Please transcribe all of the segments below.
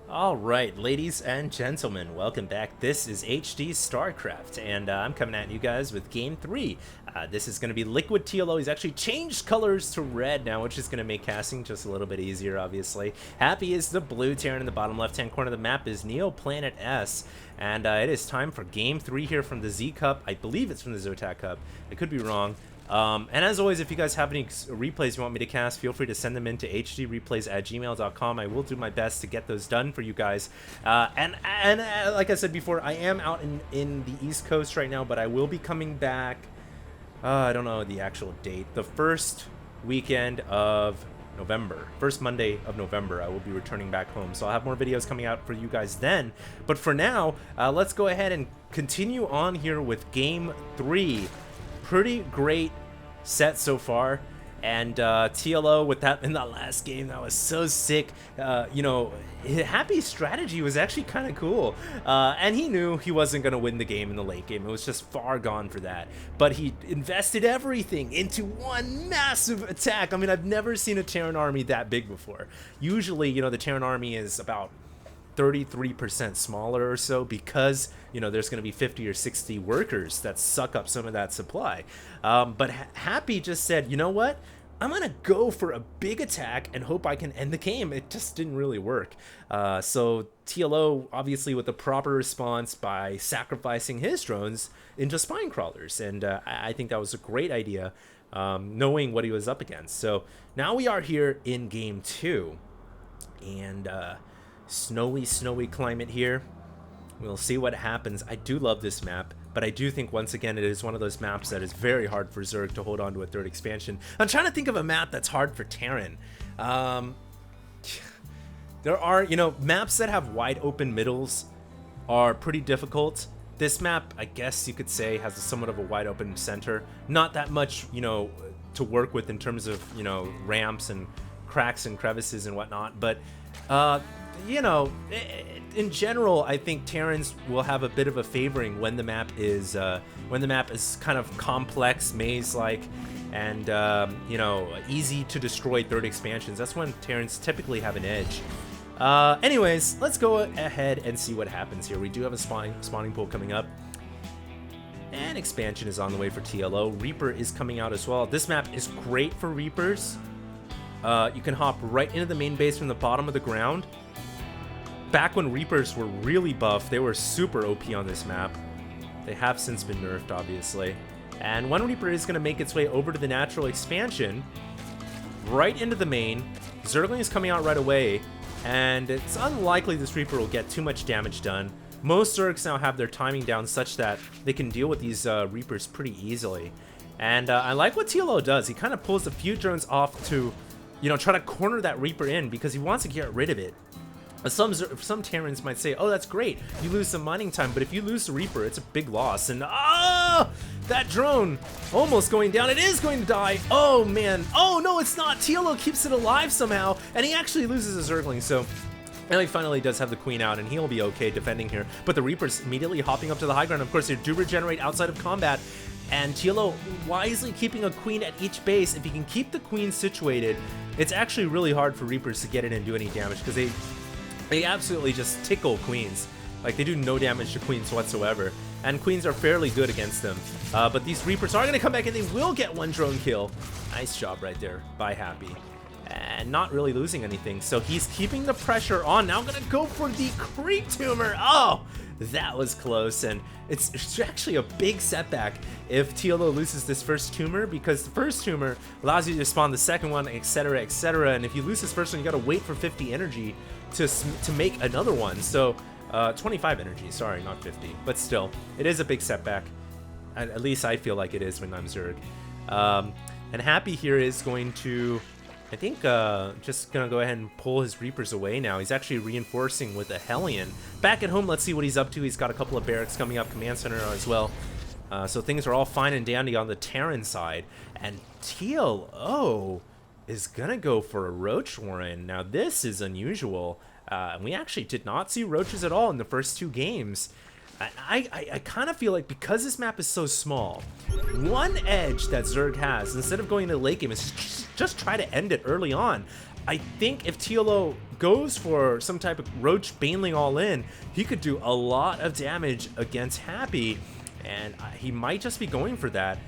Alright, ladies and gentlemen, welcome back. This is HD Starcraft, and I'm coming at you guys with Game 3. This is going to be Liquid TLO. He's actually changed colors to red now, which is going to make casting just a little bit easier, obviously. Happy is the blue. Terran in the bottom left-hand corner of the map is Neoplanet S, and it is time for Game 3 here from the Z Cup. I believe it's from the Zotac Cup. I could be wrong. And as always, if you guys have any replays you want me to cast, feel free to send them in to HDreplays@gmail.com. I will do my best to get those done for you guys. And like I said before, I am out in the East Coast right now, but I will be coming back. I don't know the actual date. The first weekend of November, first Monday of November, I will be returning back home. So I'll have more videos coming out for you guys then. But for now, let's go ahead and continue on here with Game 3. Pretty great set so far, and TLO with that in that last game, that was so sick. You know, Happy's strategy was actually kind of cool, and he knew he wasn't going to win the game in the late game. It was just far gone for that, but he invested everything into one massive attack. I mean, I've never seen a Terran army that big before. Usually, you know, the Terran army is about 33% smaller or so, because you know there's going to be 50 or 60 workers that suck up some of that supply. But Happy just said, you know what, I'm gonna go for a big attack and hope I can end the game. It just didn't really work. So TLO obviously with the proper response by sacrificing his drones into spine crawlers, and I think that was a great idea, knowing what he was up against. So now we are here in game 2, and snowy climate here. We'll see what happens. I do love this map, but I do think once again it is one of those maps that is very hard for Zerg to hold on to a third expansion. I'm trying to think of a map that's hard for Terran. There are, you know, maps that have wide open middles are pretty difficult. This map, I guess you could say, has somewhat of a wide open center. Not that much, you know, to work with in terms of, you know, ramps and cracks and crevices and whatnot, but you know, in general, I think Terrans will have a bit of a favoring when the map is kind of complex, maze-like, and you know, easy to destroy third expansions. That's when Terrans typically have an edge. Anyways, let's go ahead and see what happens here. We do have a spawning pool coming up, and expansion is on the way for TLO. Reaper is coming out as well. This map is great for Reapers. You can hop right into the main base from the bottom of the ground. Back when Reapers were really buff, they were super OP on this map. They have since been nerfed, obviously. And one Reaper is going to make its way over to the natural expansion, right into the main. Zergling is coming out right away, and it's unlikely this Reaper will get too much damage done. Most Zergs now have their timing down such that they can deal with these Reapers pretty easily. And I like what TLO does. He kind of pulls a few drones off to, you know, try to corner that Reaper in, because he wants to get rid of it. Some Terrans might say, oh, that's great, you lose some mining time, but if you lose the Reaper, it's a big loss. And that drone almost going down. It is going to die. Oh man. Oh no, it's not. TLO keeps it alive somehow, and he actually loses a Zergling. So and he finally does have the Queen out, and he'll be okay defending here. But the Reaper's immediately hopping up to the high ground. Of course, they do regenerate outside of combat, and TLO wisely keeping a Queen at each base. If he can keep the Queen situated, it's actually really hard for Reapers to get in and do any damage, because they absolutely just tickle Queens. Like, they do no damage to Queens whatsoever, and Queens are fairly good against them. But these Reapers are going to come back, and they will get one drone kill. Nice job right there by Happy. And not really losing anything, so he's keeping the pressure on. Now going to go for the Creep Tumor. Oh, that was close, and it's actually a big setback if TLO loses this first tumor, because the first tumor allows you to spawn the second one, etc, etc, and if you lose this first one, you got to wait for 50 energy to make another one. So 25 energy, sorry, not 50, but still, it is a big setback. At least I feel like it is when I'm Zerg. And Happy here is going to, I think, just gonna go ahead and pull his Reapers away now. He's actually reinforcing with a Hellion. Back at home, let's see what he's up to. He's got a couple of barracks coming up, command center as well. So things are all fine and dandy on the Terran side. And TLO is gonna go for a Roach Warren. Now this is unusual. And we actually did not see Roaches at all in the first two games. I kind of feel like, because this map is so small, one edge that Zerg has, instead of going into the late game, is just try to end it early on. I think if TLO goes for some type of Roach Baneling all in, he could do a lot of damage against Happy, and he might just be going for that.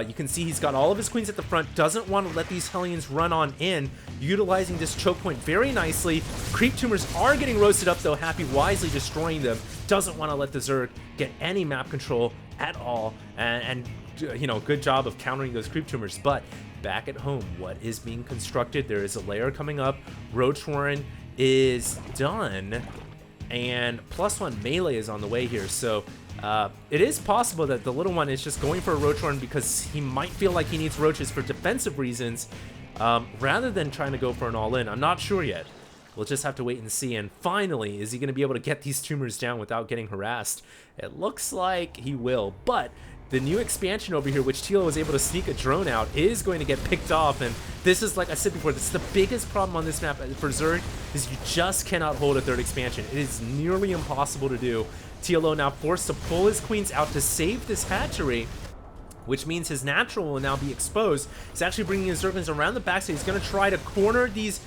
You can see he's got all of his queens at the front, doesn't want to let these Hellions run on in, utilizing this choke point very nicely. Creep tumors are getting roasted up though, Happy wisely destroying them, doesn't want to let the Zerg get any map control at all, and you know, good job of countering those creep tumors. But back at home, what is being constructed? There is a layer coming up. Roach Warren is done, and +1 melee is on the way here. So it is possible that the little one is just going for a Roach Warren because he might feel like he needs roaches for defensive reasons, rather than trying to go for an all-in. I'm not sure yet. We'll just have to wait and see. And finally, is he going to be able to get these tumors down without getting harassed? It looks like he will, but the new expansion over here, which TLO was able to sneak a drone out, is going to get picked off. And this is, like I said before, this is the biggest problem on this map for Zerg, is you just cannot hold a third expansion. It is nearly impossible to do. TLO now forced to pull his queens out to save this hatchery, which means his natural will now be exposed. He's actually bringing his Zerglings around the backside. He's going to try to corner these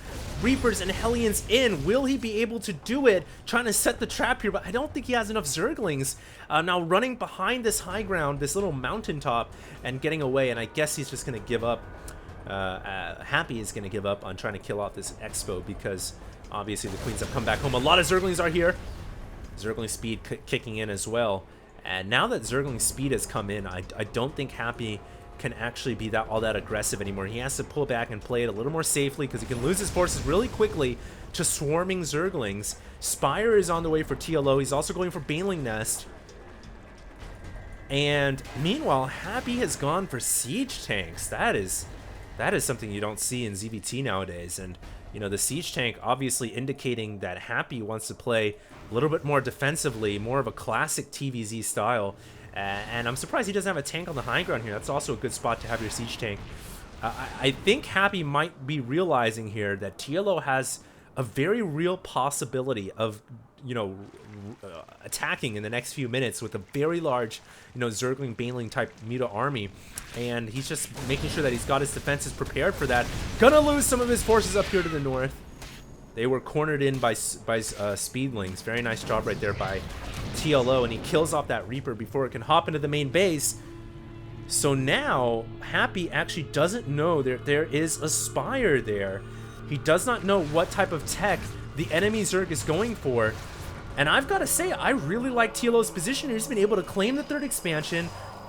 Reapers and Hellions in. Will he be able to do it? Trying to set the trap here, but I don't think he has enough Zerglings. Now running behind this high ground, this little mountaintop, and getting away, and I guess he's just going to give up. Happy is going to give up on trying to kill off this Expo because obviously the queens have come back home. A lot of Zerglings are here. Zergling speed kicking in as well. And now that Zergling speed has come in, I don't think Happy can actually be all that aggressive anymore. He has to pull back and play it a little more safely because he can lose his forces really quickly to swarming Zerglings. Spire is on the way for TLO. He's also going for Baneling Nest. And meanwhile, Happy has gone for siege tanks. That is something you don't see in ZvT nowadays. And you know, the siege tank obviously indicating that Happy wants to play a little bit more defensively, more of a classic TVZ style. And I'm surprised he doesn't have a tank on the high ground here. That's also a good spot to have your siege tank. I think Happy might be realizing here that TLO has a very real possibility of, you know, attacking in the next few minutes with a very large, you know, Zergling, Baneling type Muta army. And he's just making sure that he's got his defenses prepared for that. Gonna lose some of his forces up here to the north. They were cornered in by Speedlings. Very nice job right there by TLO, and he kills off that Reaper before it can hop into the main base. So now, Happy actually doesn't know there is a Spire there. He does not know what type of tech the enemy Zerg is going for. And I've got to say, I really like TLO's position. He's been able to claim the third expansion.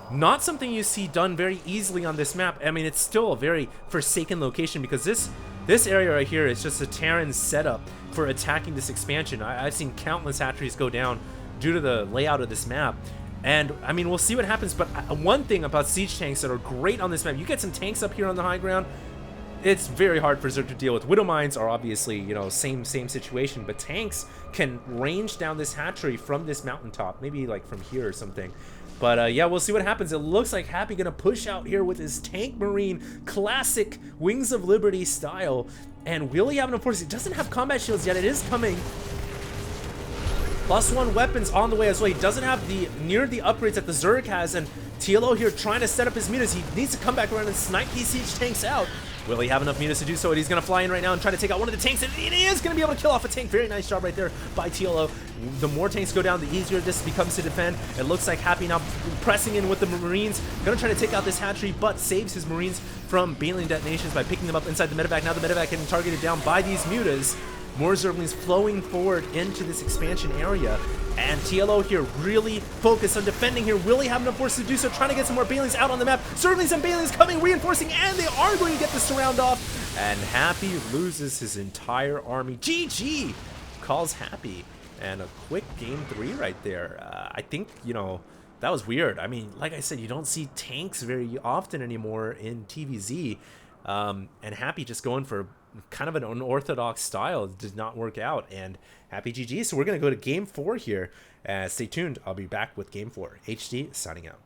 Not something you see done very easily on this map. I mean, it's still a very forsaken location because this area right here is just a Terran setup for attacking this expansion. I've seen countless hatcheries go down due to the layout of this map. And, I mean, we'll see what happens, but one thing about siege tanks that are great on this map, you get some tanks up here on the high ground, it's very hard for Zerg to deal with. Widow Mines are obviously, you know, same situation, but tanks can range down this hatchery from this mountaintop, maybe like from here or something. But yeah, we'll see what happens. It looks like Happy gonna push out here with his Tank Marine classic Wings of Liberty style. And will he have enough forces? He doesn't have combat shields yet. It is coming. +1 weapons on the way as well. He doesn't have near the upgrades that the Zerg has, and TLO here trying to set up his mutas. He needs to come back around and snipe these siege tanks out. Will he have enough mutas to do so? And he's going to fly in right now and try to take out one of the tanks, and he is going to be able to kill off a tank. Very nice job right there by TLO. The more tanks go down, the easier this becomes to defend. It looks like Happy now pressing in with the Marines. Going to try to take out this hatchery, but saves his Marines from Baneling detonations by picking them up inside the medevac. Now the medevac getting targeted down by these mutas. More Zerglings flowing forward into this expansion area. And TLO here really focused on defending here. Will he have enough forces to do so? Trying to get some more Banelings out on the map. Zerglings and Banelings coming, reinforcing, and they are going to get the surround off. And Happy loses his entire army. GG calls Happy. And a quick game 3 right there. I think, you know, that was weird. I mean, like I said, you don't see tanks very often anymore in TVZ. And Happy just going for kind of an unorthodox style did not work out, and Happy GG. So we're going to go to game 4 here. Stay tuned. I'll be back with game 4. HD signing out.